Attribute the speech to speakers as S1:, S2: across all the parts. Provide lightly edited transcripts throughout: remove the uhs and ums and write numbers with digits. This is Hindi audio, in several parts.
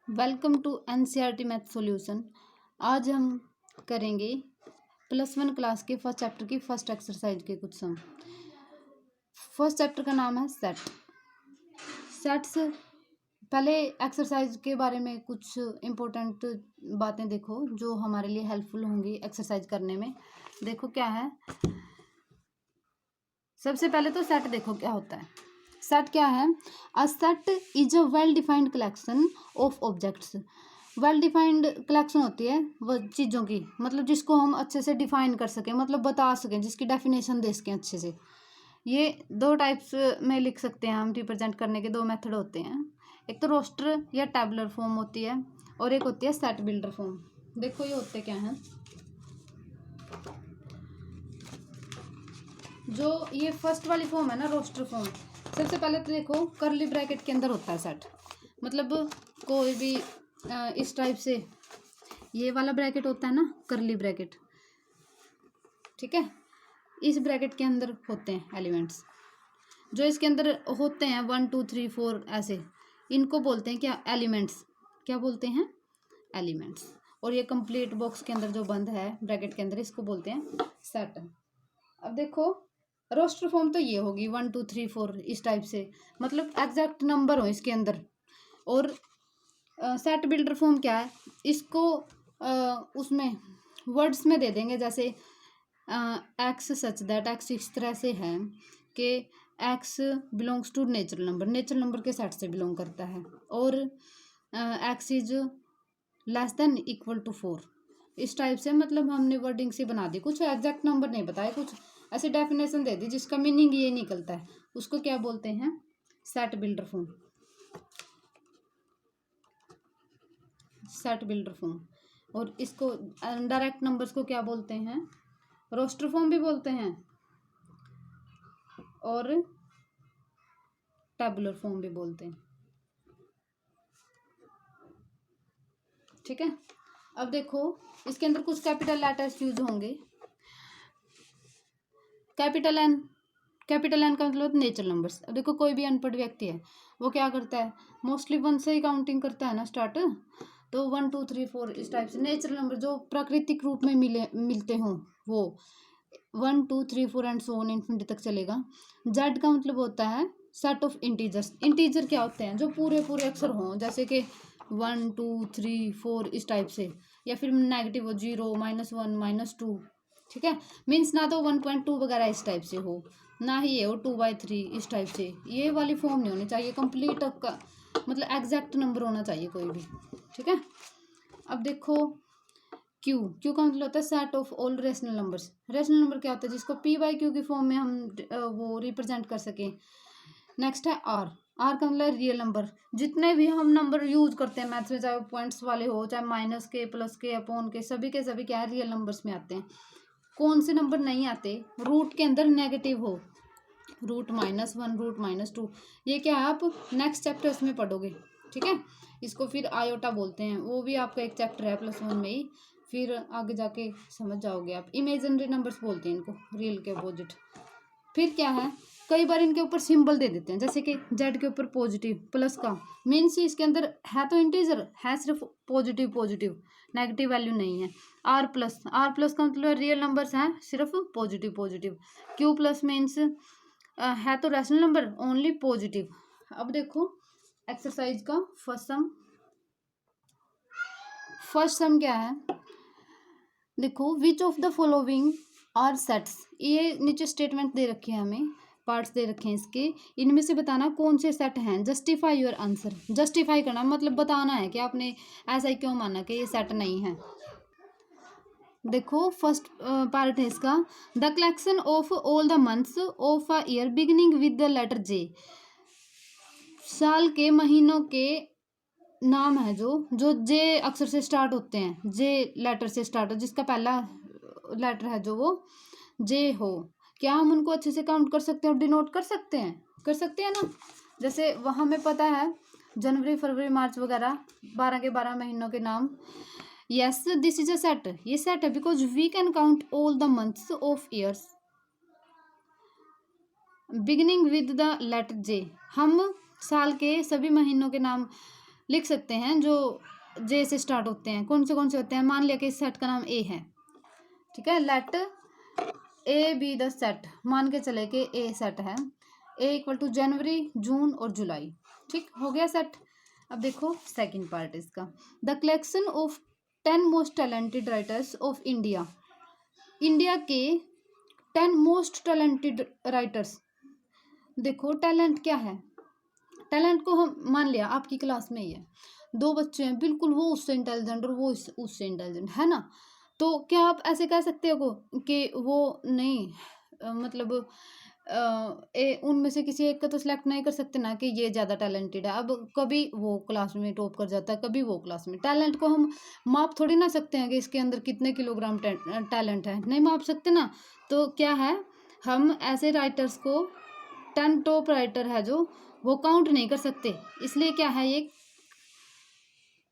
S1: Welcome to NCERT math solution. आज हम करेंगे +1 क्लास के फर्स्ट चैप्टर की फर्स्ट एक्सरसाइज के कुछ सम। फर्स्ट चैप्टर का नाम है सेट्स। पहले एक्सरसाइज के बारे में कुछ इम्पोर्टेंट बातें देखो जो हमारे लिए हेल्पफुल होंगी एक्सरसाइज करने में। देखो क्या है, सबसे पहले तो सेट देखो क्या होता है। सेट क्या है? A set is a well defined collection of objects. Well defined collection होती है वो चीज़ों की, मतलब जिसको हम अच्छे से डिफाइन कर सकें, मतलब बता सकें, जिसकी डेफिनेशन दे सकें अच्छे से। ये दो टाइप्स में लिख सकते हैं हम, रिप्रेजेंट करने के दो मेथड होते हैं। एक तो रोस्टर या टैबुलर फॉर्म होती है और एक होती है सेट बिल्डर फॉर्म। देखो ये होते क्या हैं। जो ये फर्स्ट वाली फॉर्म है ना, रोस्टर फॉर्म, सबसे पहले तो देखो करली ब्रैकेट के अंदर होता है सेट। मतलब कोई भी इस टाइप से ये वाला ब्रैकेट होता है ना, करली ब्रैकेट, ठीक है। इस ब्रैकेट के अंदर होते हैं एलिमेंट्स। जो इसके अंदर होते हैं 1 2 3 4 ऐसे, इनको बोलते हैं क्या? एलिमेंट्स। क्या बोलते हैं? एलिमेंट्स। और ये कंप्लीट बॉक्स के अंदर जो बंद है ब्रैकेट के अंदर, इसको बोलते हैं सेट। अब देखो रोस्टर फॉर्म तो ये होगी 1 2 3 4 इस टाइप से, मतलब एग्जैक्ट नंबर हो इसके अंदर। और सेट बिल्डर फॉर्म क्या है? इसको उसमें वर्ड्स में दे देंगे, जैसे एक्स सच दैट, एक्स इस तरह से है कि X belongs to natural number, natural number के सेट से बिलोंग करता है। और X is less than equal to 4, इस टाइप से। मतलब हमने वर्डिंग से बना दी, कुछ एग्जैक्ट नंबर नहीं बताए, कुछ ऐसी डेफिनेशन दे दी जिसका मीनिंग ये निकलता है, उसको क्या बोलते हैं? Set builder form. Set builder form. और इसको डायरेक्ट नंबर्स को क्या बोलते हैं? रोस्टर फॉर्म भी बोलते हैं और टैबुलर फॉर्म भी बोलते हैं, ठीक है। अब देखो इसके अंदर कुछ कैपिटल लेटर्स यूज होंगे। कैपिटल एन, कैपिटल एन का मतलब नेचुरल नंबर्स। अब देखो कोई भी अनपढ़ व्यक्ति है, वो क्या करता है? मोस्टली 1 से ही काउंटिंग करता है ना स्टार्ट। तो 1 2 3 4 इस टाइप से नेचुरल नंबर जो प्राकृतिक रूप में मिलते हों, वो 1 2 3 4 एंड सो ऑन इन्फिनिटी तक चलेगा। जेड का मतलब होता है सेट ऑफ इंटीजर्स। इंटीजर क्या होते हैं? जो पूरे पूरे अक्षर हों, जैसे कि 1 2 3 4 इस टाइप से, या फिर नेगेटिव हो, 0 -1 -2, ठीक है। मीन्स ना तो 1.2 वगैरह इस टाइप से हो, ना ही ये हो 2/3 इस टाइप से। ये वाली फॉर्म नहीं होनी चाहिए, कंप्लीट का मतलब एग्जैक्ट नंबर होना चाहिए कोई भी, ठीक है। अब देखो क्यू का मतलब होता है set of all rational numbers. Rational number क्या होता है? जिसको p/q की फॉर्म में हम वो रिप्रेजेंट कर सकें। नेक्स्ट है आर का मतलब रियल नंबर। जितने भी हम नंबर यूज करते हैं मैथ्स में, चाहे पॉइंट्स वाले हो, चाहे माइनस के, प्लस के, अपॉन के सभी क्या है? रियल नंबर्स में आते हैं। कौन से नंबर नहीं आते? रूट के अंदर नेगेटिव हो, रूट -1, रूट -2, ये क्या है आप नेक्स्ट चैप्टर्स में पढ़ोगे, ठीक है। इसको फिर आयोटा बोलते हैं, वो भी आपका एक चैप्टर है +1 में ही, फिर आगे जाके समझ जाओगे आप। इमेजिनरी नंबर्स बोलते हैं इनको, रियल के अपोजिट। फिर क्या है? कई बार इनके ऊपर सिंबल दे देते हैं, जैसे कि जेड के ऊपर पॉजिटिव प्लस का, मीन्स इसके अंदर है तो इंटीजर है, सिर्फ पॉजिटिव, नेगेटिव वैल्यू नहीं है। आर प्लस का मतलब रियल नंबर्स हैं, सिर्फ पॉजिटिव। क्यू प्लस मीन्स है तो रैशनल नंबर, ओनली पॉजिटिव। अब देखो एक्सरसाइज का फर्स्ट सम क्या है? देखो which of the following are sets. ये नीचे स्टेटमेंट दे रखे हैं, हमें पार्ट्स दे रखे हैं इसके, इनमें से बताना कौन से सेट हैं। Justify your answer. जस्टिफाई करना मतलब बताना है कि आपने ऐसा ही क्यों माना कि ये सेट नहीं है। देखो फर्स्ट पार्ट है इसका, the collection of all the months of a year beginning with the letter J. साल के महीनों के नाम है जो जे अक्षर से स्टार्ट होते हैं, जे लेटर से स्टार्ट हो, जिसका पहला लेटर है जो वो जे हो। क्या हम उनको अच्छे से काउंट कर सकते हैं और डिनोट कर सकते हैं? कर सकते हैं ना। जैसे वहाँ हमें पता है जनवरी फरवरी मार्च वगैरह 12 के 12 महीनों के नाम। Yes this is a set, ये सेट है because we can count all the months of years beginning with the letter J. हम साल के सभी महीनों के नाम लिख सकते हैं जो जे से स्टार्ट होते हैं। कौन से होते हैं? मान लिया कि इस सेट का नाम ए है, ठीक है, let A be the set, मान के चले कि ए सेट है, ए इक्वल टू जनवरी, जून और जुलाई, ठीक हो गया सेट। अब देखो सेकंड पार्ट इसका, the collection of 10 most talented writers of India, India के 10 मोस्ट टैलेंटेड राइटर्स। देखो टैलेंट क्या है, टैलेंट को हम मान लिया आपकी क्लास में ही है, दो बच्चे हैं बिल्कुल, वो उससे इंटेलिजेंट और वो उससे इंटेलिजेंट है ना, तो क्या आप ऐसे कह सकते हो कि वो नहीं मतलब उनमें से किसी एक का तो सिलेक्ट नहीं कर सकते ना कि ये ज़्यादा टैलेंटेड है। अब कभी वो क्लास में टॉप कर जाता है, कभी वो क्लास में। टैलेंट को हम माप थोड़ी ना सकते हैं कि इसके अंदर कितने किलोग्राम टैलेंट है, नहीं माप सकते ना। तो क्या है, हम ऐसे राइटर्स को 10 टॉप राइटर है जो वो काउंट नहीं कर सकते, इसलिए क्या है ये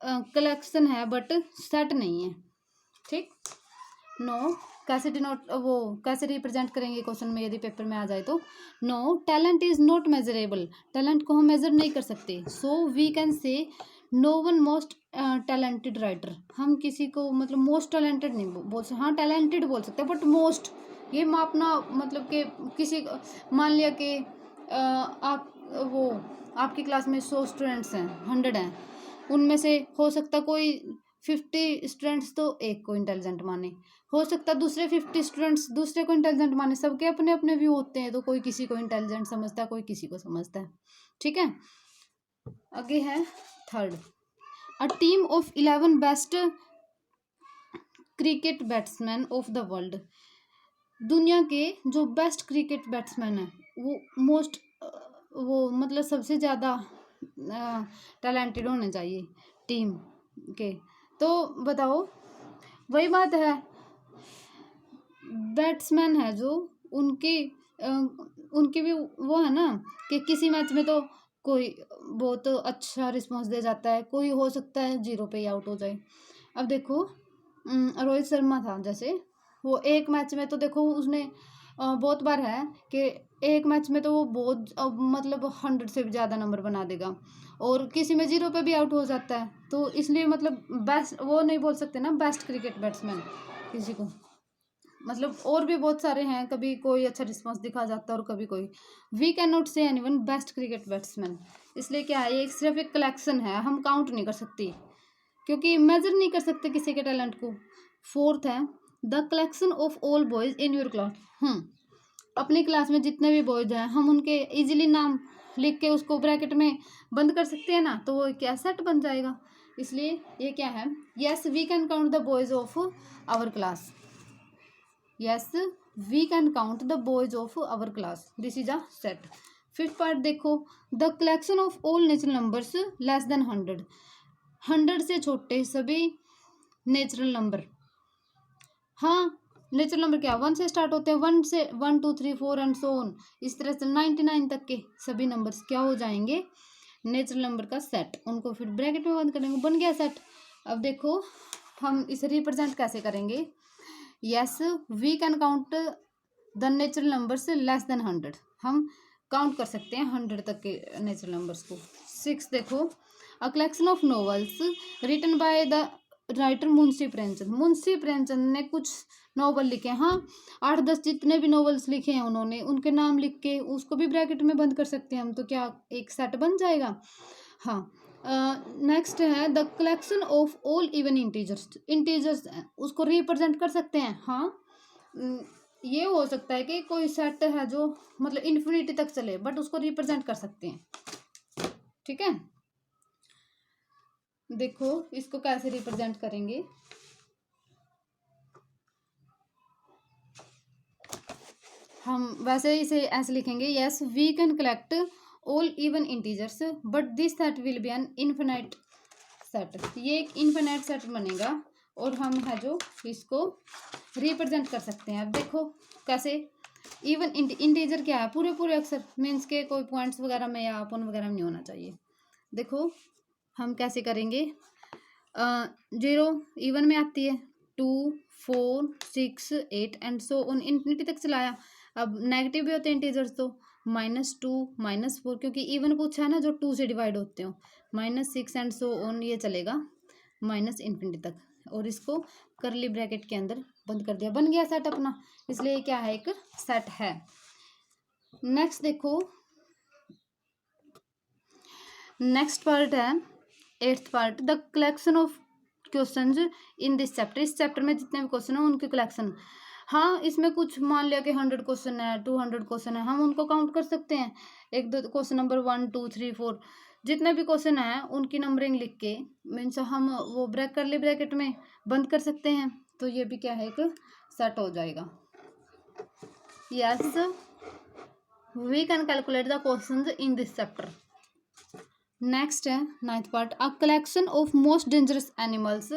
S1: कलेक्शन है बट सेट नहीं है, ठीक। नो कैसे डिनोट वो कैसे रिप्रेजेंट करेंगे क्वेश्चन में यदि पेपर में आ जाए तो, no talent is not measurable, talent को हम मेजर नहीं कर सकते, so we can say no one most talented writer, हम किसी को मतलब मोस्ट टैलेंटेड नहीं बोल सकते, हाँ टैलेंटेड बोल सकते हैं बट मोस्ट ये मापना मतलब कि किसी मान लिया कि आप वो आपकी क्लास में 100 स्टूडेंट्स हैं, 100 हैं, उनमें से हो सकता कोई 50 स्टूडेंट्स तो एक को इंटेलिजेंट माने, हो सकता दूसरे 50 स्टूडेंट्स दूसरे को इंटेलिजेंट माने, सबके अपने अपने व्यू होते हैं, तो कोई किसी को इंटेलिजेंट समझता है, कोई किसी को समझता है, ठीक है। आगे है third, a team of 11 best cricket batsman of the world, दुनिया के जो बेस्ट क्रिकेट बैट्समैन है वो मोस्ट वो मतलब सबसे ज़्यादा टैलेंटेड होने चाहिए टीम के, तो बताओ वही बात है, बैट्समैन है जो उनकी भी वो है ना कि किसी मैच में तो कोई बहुत अच्छा रिस्पॉन्स दे जाता है, कोई हो सकता है 0 पे ही आउट हो जाए। अब देखो रोहित शर्मा था जैसे, वो एक मैच में तो देखो उसने बहुत बार है कि एक मैच में तो वो बहुत मतलब 100 से भी ज़्यादा नंबर बना देगा, और किसी में 0 पे भी आउट हो जाता है, तो इसलिए मतलब बेस्ट वो नहीं बोल सकते ना बेस्ट क्रिकेट बैट्समैन किसी को, मतलब और भी बहुत सारे हैं, कभी कोई अच्छा रिस्पॉन्स दिखा जाता है और कभी कोई, वी कैन नॉट से एनीवन बेस्ट क्रिकेट बैट्समैन, इसलिए क्या है ये सिर्फ एक कलेक्शन है, हम काउंट नहीं कर सकते क्योंकि मेजर नहीं कर सकते किसी के टैलेंट को। फोर्थ है the collection of all boys in your class, अपनी क्लास में जितने भी बॉयज हैं हम उनके इजीली नाम लिख के उसको ब्रैकेट में बंद कर सकते हैं ना, तो वो क्या सेट बन जाएगा, इसलिए ये क्या है, yes we can count the boys of our class, yes we can count the boys of our class, this is a set. Fifth part देखो, the collection of all natural numbers less than 100, 100 से छोटे सभी नेचुरल नंबर, हाँ नेचुरल नंबर क्या 1 से स्टार्ट होते हैं, 1 से 1 2 3 4 एंड सो ऑन, इस तरह से 99 तक के सभी नंबर्स क्या हो जाएंगे, नेचुरल नंबर का सेट, उनको फिर ब्रैकेट में बंद करेंगे, बन गया सेट। अब देखो हम इसे रिप्रेजेंट कैसे करेंगे, yes we can count the natural numbers less than 100, हम काउंट कर सकते हैं 100 तक के नेचुरल नंबर्स को। 6 देखो, a collection of novels written by the writer Munshi Premchand, Munshi Premchand ने कुछ नॉवल लिखे, हाँ 8-10 जितने भी नॉवेल्स लिखे हैं उन्होंने, उनके नाम लिख के उसको भी ब्रैकेट में बंद कर सकते हैं हम, तो क्या एक सेट बन जाएगा। हाँ नेक्स्ट है the collection of all even integers, integers उसको रिप्रेजेंट कर सकते हैं, हाँ ये हो सकता है कि कोई सेट है जो मतलब इन्फिनिटी तक चले बट उसको रिप्रेजेंट कर सकते हैं, ठीक है। देखो इसको कैसे रिप्रेजेंट करेंगे, हम वैसे इसे ऐसे लिखेंगे, yes we can collect all even integers but this set will be an infinite set, ये एक इन्फिनाइट सेट बनेगा और हम है जो इसको रिप्रेजेंट कर सकते हैं। अब देखो कैसे, इवन इंटीजर क्या है, पूरे पूरे अक्षर मीन्स के कोई पॉइंट्स वगैरह में या अपन वगैरह में नहीं होना चाहिए। देखो हम कैसे करेंगे, 0 इवन में आती है, 2 4 6 8 एंड सो ऑन इन्फिनिटी तक चलाया। अब नेगेटिव भी होते हैं इंटीजर्स तो -2 -4, क्योंकि इवन पूछा है ना जो 2 से डिवाइड होते हो, -6 एंड सो ऑन, ये चलेगा -इन्फिनिटी तक, और इसको करली ब्रैकेट के अंदर बंद कर दिया, बन गया सेट अपना। इसलिए क्या है, एक सेट है। नेक्स्ट देखो, नेक्स्ट पार्ट है 8th part, the collection of questions in this chapter. इस चैप्टर में जितने भी क्वेश्चन है उनके कलेक्शन। हाँ, इसमें कुछ मान लिया कि 100 क्वेश्चन है, 200 क्वेश्चन है, हम उनको काउंट कर सकते हैं। एक दो क्वेश्चन नंबर 1 2 3 4 जितने भी क्वेश्चन है उनकी नंबरिंग लिख के मीन्स हम वो करली ब्रैकेट में बंद कर सकते हैं। तो ये भी क्या है, एक सेट हो जाएगा। Yes, we can calculate the questions in this chapter. Next है 9th part, a collection of most dangerous animals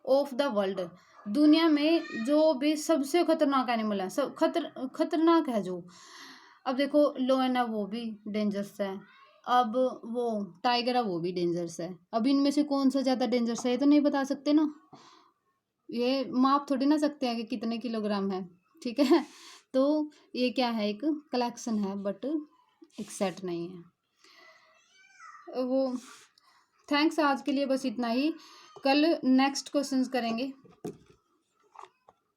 S1: of the world. दुनिया में जो भी सबसे खतरनाक एनिमल है, सब खतरनाक है जो। अब देखो लोयन है वो भी डेंजरस है, अब वो टाइगर है वो भी डेंजरस है। अब इनमें से कौन सा ज़्यादा डेंजरस है ये तो नहीं बता सकते ना, ये माप थोड़ी ना सकते हैं कि कितने किलोग्राम है, ठीक है। तो ये क्या है, एक कलेक्शन है बट एक सेट नहीं है वो। थैंक्स, आज के लिए बस इतना ही। कल नेक्स्ट क्वेश्चंस करेंगे।